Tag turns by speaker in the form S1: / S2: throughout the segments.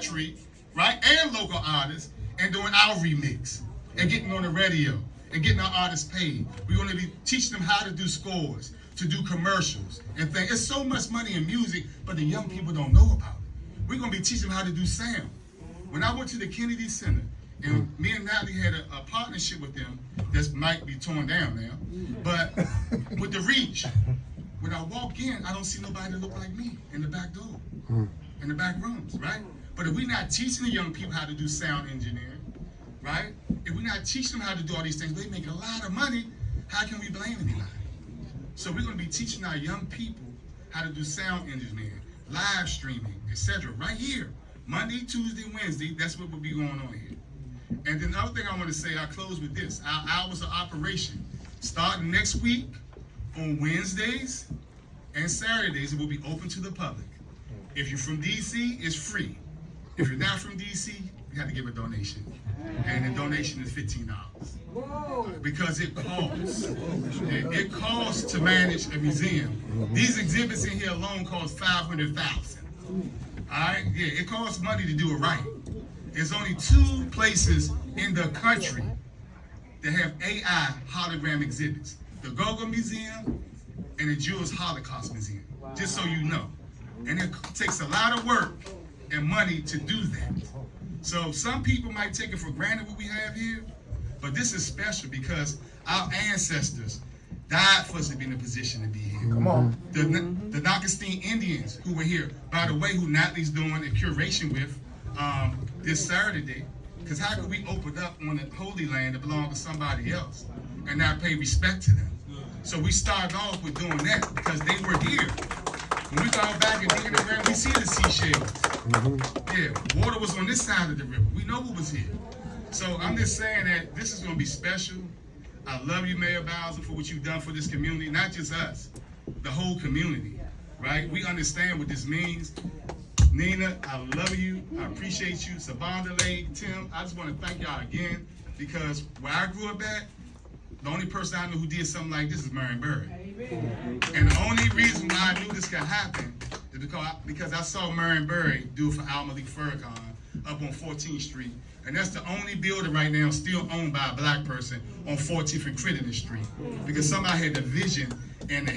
S1: country, right, and local artists, and doing our remix, and getting on the radio, and getting our artists paid. We're going to be teaching them how to do scores, to do commercials, and things. There's so much money in music, but the young people don't know about it. We're going to be teaching them how to do sound. When I went to the Kennedy Center, and me and Natalie had a partnership with them that might be torn down now, but with the reach, when I walk in, I don't see nobody that look like me in the back door, in the back rooms, right? But if we're not teaching the young people how to do sound engineering, right? If we're not teaching them how to do all these things, they make a lot of money, how can we blame anybody? So we're going to be teaching our young people how to do sound engineering, live streaming, etc. right here, Monday, Tuesday, Wednesday. That's what will be going on here. And then the other thing I want to say, I'll close with this. Our hours of operation, starting next week on Wednesdays and Saturdays, it will be open to the public. If you're from DC, it's free. If you're not from DC, you have to give a donation. And the donation is $15. Because it costs. It costs to manage a museum. These exhibits in here alone cost $500,000. All right? Yeah, it costs money to do it right. There's only 2 places in the country that have AI hologram exhibits. The GoGo Museum and the Jewish Holocaust Museum. Just so you know. And it takes a lot of work and money to do that. So some people might take it for granted what we have here, but this is special because our ancestors died for us to be in a position to be here.
S2: Come on.
S1: The Nakasteen Indians who were here, by the way, who Natalie's doing a curation with this Saturday, because how could we open up on the Holy Land that belonged to somebody else and not pay respect to them? So we started off with doing that because they were here. When we go back and dig in the ground, we see the seashells. Yeah, water was on this side of the river. We know what was here. So I'm just saying that this is going to be special. I love you, Mayor Bowser, for what you've done for this community, not just us, the whole community, right? We understand what this means. Nina, I love you. I appreciate you. Sabandale, Tim, I just want to thank y'all again because where I grew up at, the only person I know who did something like this is Marion Berry. And the only reason why I knew this could happen is because I saw Marion Berry do it for Al Malik Farrakhan up on 14th Street. And that's the only building right now still owned by a black person on 14th and Crittenden Street. Because somebody had the vision and the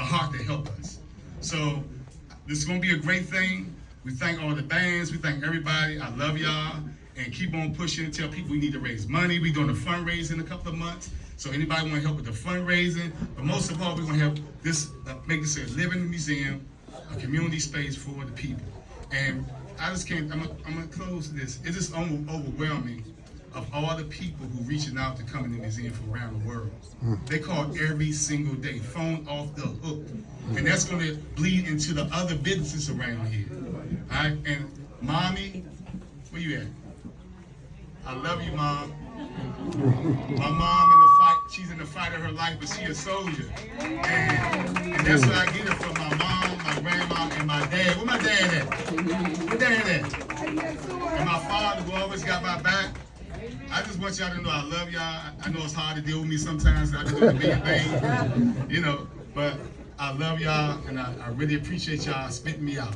S1: heart to help us. So this is going to be a great thing. We thank all the bands. We thank everybody. I love y'all. And keep on pushing. Tell people we need to raise money. We're doing a fundraiser in a couple of months. So anybody want to help with the fundraising, but most of all, we're going to help this, make this a living museum, a community space for the people. And I just can't, I'm going to close this. It's just overwhelming of all the people who reaching out to come in the museum from around the world. They call every single day, phone off the hook. And that's going to bleed into the other businesses around here. All right, and Mommy, where you at? I love you, Mom. My mom in the fight, she's in the fight of her life, but she's a soldier. And that's what I get it from my mom, my grandma, and my dad. Where my dad at? Where dad at? And my father who always got my back. I just want y'all to know I love y'all. I know it's hard to deal with me sometimes. I do the big thing, you know, but I love y'all, and I really appreciate y'all spitting me out.